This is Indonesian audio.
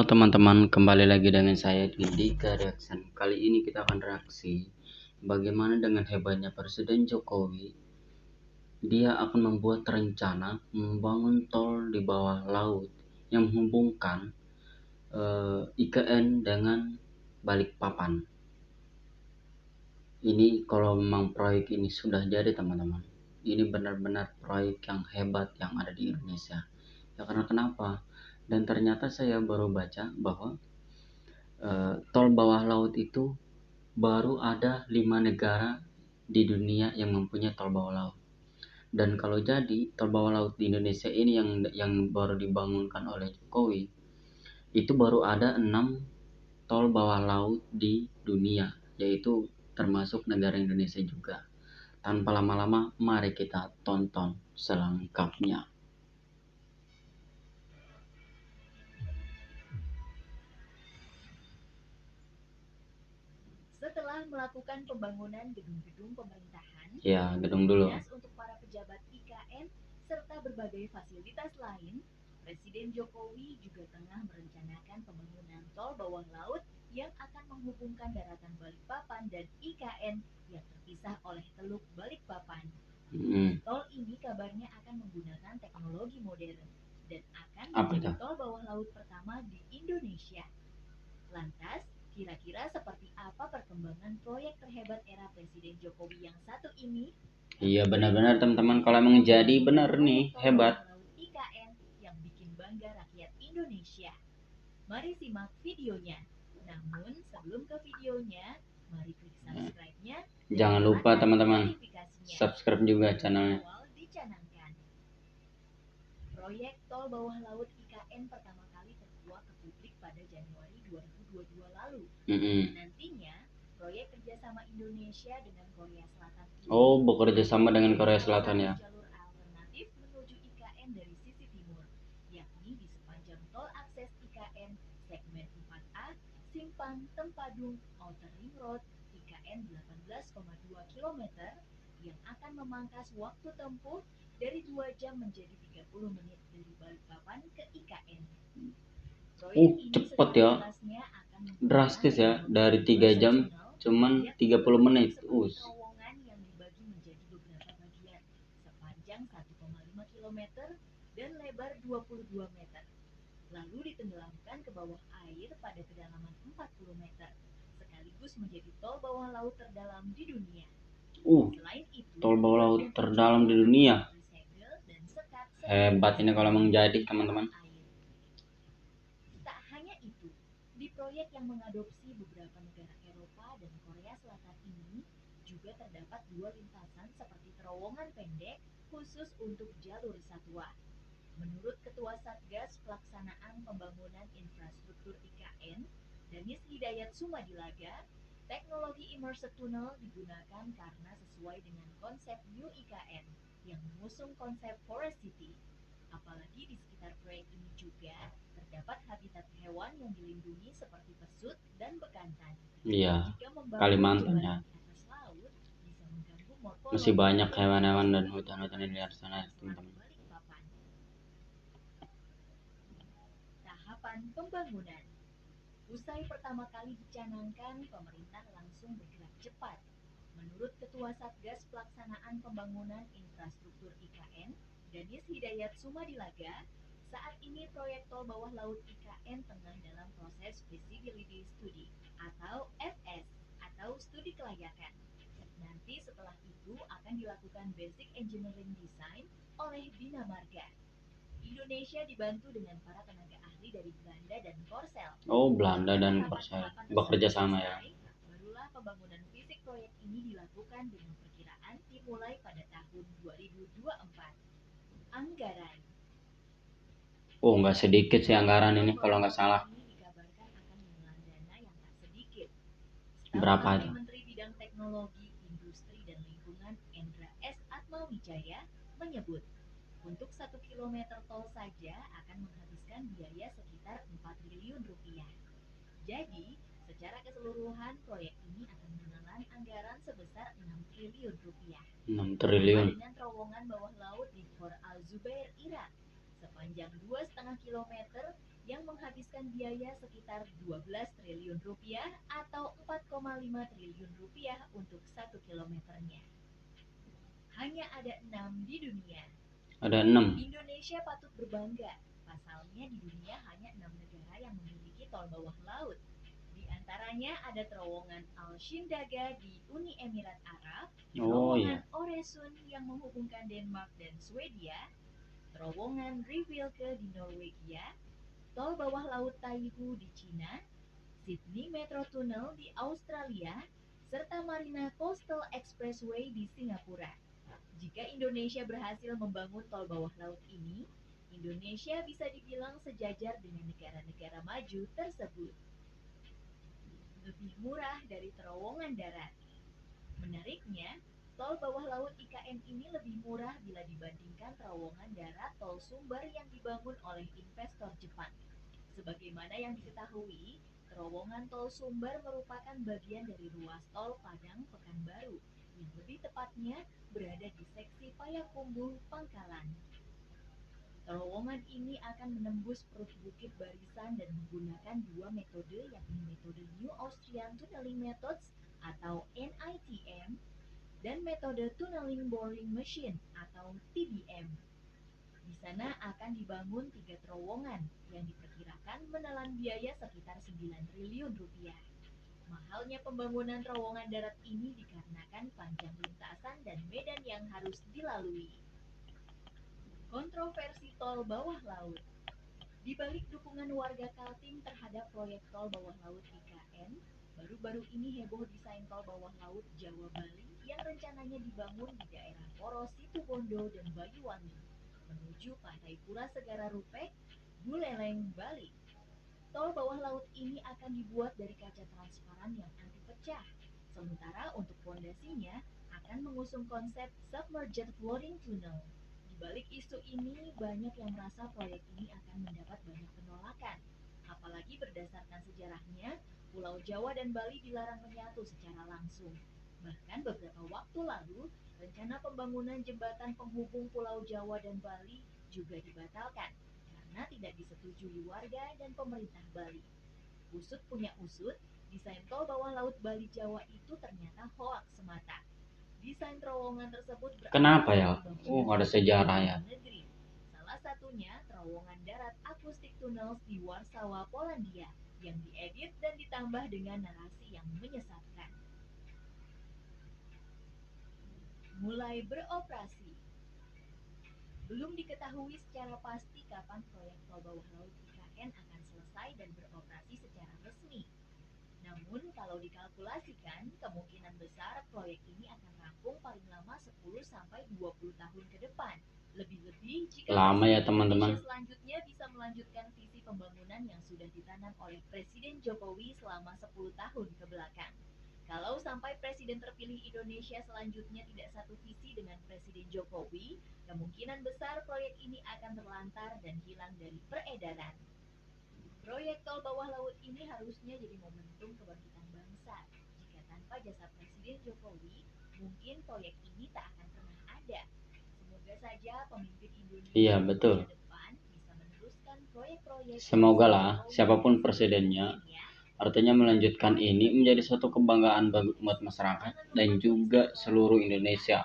teman-teman, kembali lagi dengan saya di Dika Reaction. Kali ini kita akan reaksi bagaimana dengan hebatnya Presiden Jokowi. Dia akan membuat rencana membangun tol di bawah laut yang menghubungkan IKN dengan Balikpapan. Ini kalau memang proyek ini sudah jadi teman-teman, ini benar-benar proyek yang hebat yang ada di Indonesia. Ya karena kenapa? Dan ternyata saya baru baca bahwa tol bawah laut itu baru ada 5 negara di dunia yang mempunyai tol bawah laut. Dan kalau jadi tol bawah laut di Indonesia ini yang baru dibangunkan oleh Jokowi, itu baru ada 6 tol bawah laut di dunia, yaitu termasuk negara Indonesia juga. Tanpa lama-lama, mari kita tonton selengkapnya. Setelah melakukan pembangunan gedung-gedung pemerintahan, Gedung dulu. dinas untuk para pejabat IKN, serta berbagai fasilitas lain, Presiden Jokowi juga tengah merencanakan pembangunan tol bawah laut yang akan menghubungkan daratan Balikpapan dan IKN yang terpisah oleh Teluk Balikpapan. Tol ini kabarnya akan menggunakan teknologi modern dan akan menjadi tol bawah laut pertama di Indonesia. Lantas, kira-kira seperti apa perkembangan proyek terhebat era Presiden Jokowi yang satu ini? Iya benar-benar teman-teman, kalau emang jadi benar nih, hebat. IKN yang bikin bangga rakyat Indonesia. Mari simak videonya. Namun sebelum ke videonya, mari klik subscribe-nya. Jangan lupa teman-teman, subscribe juga channelnya. Proyek tol bawah laut IKN pertama kali terkuak ke publik pada Januari 2022 lalu. Nantinya, proyek kerjasama Indonesia dengan Korea Selatan. Bekerja sama dengan Korea Selatan ya. Jalur alternatif menuju IKN dari sisi timur, yakni di sepanjang tol akses IKN segmen 4A, Simpang Tempadung, Outer Ring Road, IKN 18,2 km, yang akan memangkas waktu tempuh dari 2 jam menjadi 30 menit dari Balikpapan ke IKN. Cepet ya, drastis ya, dari 3 jam cuman 30 menit. Terowongan yang dibagi menjadi beberapa bagian sepanjang 1,5 km dan lebar 22 meter. Lalu ditenggelamkan ke bawah air pada kedalaman 40 meter, sekaligus menjadi tol bawah laut terdalam di dunia. Selain itu, tol bawah laut terdalam di dunia. Hebat ini kalau menjadi teman-teman. Tak hanya itu, di proyek yang mengadopsi beberapa negara Eropa dan Korea Selatan ini juga terdapat 2 lintasan seperti terowongan pendek khusus untuk jalur satwa. Menurut Ketua Satgas Pelaksanaan Pembangunan Infrastruktur IKN, Danis Hidayat Sumadilaga, teknologi immersive tunnel digunakan karena sesuai dengan konsep New IKN yang mengusung konsep Forest City. Apalagi di sekitar proyek ini juga terdapat habitat hewan yang dilindungi seperti pesut dan bekantan. Iya, Kalimantan ya. Masih banyak hewan-hewan dan hutan-hutan di luar sana, teman-teman. Tahapan pembangunan. Usai pertama kali dicanangkan, pemerintah langsung bergerak cepat. Menurut Ketua Satgas Pelaksanaan Pembangunan Infrastruktur IKN, Danis Hidayat Sumadilaga, saat ini proyek tol bawah laut IKN tengah dalam proses feasibility study atau FS atau studi kelayakan. Nanti setelah itu akan dilakukan basic engineering design oleh Bina Marga. Indonesia dibantu dengan para tenaga ahli dari Belanda dan Korsel. Belanda dan Korsel bekerja sama ya. Barulah pembangunan fisik proyek ini dilakukan dengan perkiraan dimulai pada tahun 2024. Anggaran. Nggak sedikit sih anggaran ini kalau nggak salah. Dikabarkan akan menelan dana yang tak sedikit. Berapa itu? Menteri Bidang Teknologi, Industri dan Lingkungan Endra S. Atmawijaya menyebut, untuk 1 km tol saja akan menghabiskan biaya sekitar 4 triliun rupiah. Jadi, secara keseluruhan proyek ini akan menelan anggaran sebesar 6 triliun rupiah. 6 triliun. Dengan terowongan bawah laut di Khor Al-Zubair, Irak, sepanjang 2,5 km yang menghabiskan biaya sekitar 12 triliun rupiah atau 4,5 triliun rupiah untuk 1 kilometernya. Hanya ada 6 di dunia. Ada 6. Indonesia patut berbangga. Pasalnya di dunia hanya 6 negara yang memiliki tol bawah laut. Di antaranya ada terowongan Al-Shindaga di Uni Emirat Arab, terowongan Oresund yang menghubungkan Denmark dan Swedia, terowongan Rivierke di Norwegia, tol bawah laut Taihu di Cina, Sydney Metro Tunnel di Australia, serta Marina Coastal Expressway di Singapura. Jika Indonesia berhasil membangun tol bawah laut ini, Indonesia bisa dibilang sejajar dengan negara-negara maju tersebut. Lebih murah dari terowongan darat. Menariknya, tol bawah laut IKN ini lebih murah bila dibandingkan terowongan darat tol Sumber yang dibangun oleh investor Jepang. Sebagaimana yang diketahui, terowongan tol Sumber merupakan bagian dari ruas tol Padang Pekanbaru, yang lebih tepatnya berada di seksi Payakumbuh Pangkalan. Terowongan ini akan menembus perut bukit barisan dan menggunakan dua metode, yakni metode New Austrian Tunneling Methods atau NITM dan metode Tunneling Boring Machine atau TBM. Di sana akan dibangun 3 terowongan yang diperkirakan menelan biaya sekitar 9 triliun rupiah. Mahalnya pembangunan terowongan darat ini dikarenakan panjang lintasan dan medan yang harus dilalui. Kontroversi tol bawah laut. Di balik dukungan warga Kaltim terhadap proyek tol bawah laut IKN, baru-baru ini heboh desain tol bawah laut Jawa Bali yang rencananya dibangun di daerah Poros Situbondo dan Banyuwangi menuju Pantai Pura Segara Rupek, Buleleng, Bali. Tol bawah laut ini akan dibuat dari kaca transparan yang anti pecah. Sementara untuk fondasinya akan mengusung konsep submerged floating tunnel. Di balik isu ini, banyak yang merasa proyek ini akan mendapat banyak penolakan. Apalagi berdasarkan sejarahnya, Pulau Jawa dan Bali dilarang menyatu secara langsung. Bahkan beberapa waktu lalu, rencana pembangunan jembatan penghubung Pulau Jawa dan Bali juga dibatalkan karena tidak disetujui warga dan pemerintah Bali. Usut punya usut, desain tol bawah laut Bali Jawa itu ternyata hoaks semata. Desain terowongan tersebut Kenapa ya? Ada sejarah ya. negeri. Salah satunya terowongan darat akustik tunnels di Warsawa, Polandia yang diedit dan ditambah dengan narasi yang menyesatkan. Mulai beroperasi. Belum diketahui secara pasti kapan proyek tol bawah laut IKN akan selesai dan beroperasi secara resmi. Namun kalau dikalkulasikan, kemungkinan besar proyek ini akan rampung paling lama 10-20 tahun ke depan. Lebih-lebih jika lama ya teman-teman. Indonesia selanjutnya bisa melanjutkan visi pembangunan yang sudah ditanam oleh Presiden Jokowi selama 10 tahun ke belakang. Kalau sampai Presiden terpilih Indonesia selanjutnya tidak satu visi dengan Presiden Jokowi, kemungkinan besar proyek ini akan terlantar dan hilang dari peredaran. Proyek tol bawah laut ini harusnya jadi momentum kebangkitan bangsa. Jika tanpa jasa Presiden Jokowi, mungkin proyek ini tak akan pernah ada. Semoga saja pemimpin Indonesia betul. ke depan bisa meneruskan proyek-proyek. Semoga lah siapapun presidennya, artinya melanjutkan ini menjadi suatu kebanggaan bagi umat masyarakat dan juga seluruh Indonesia.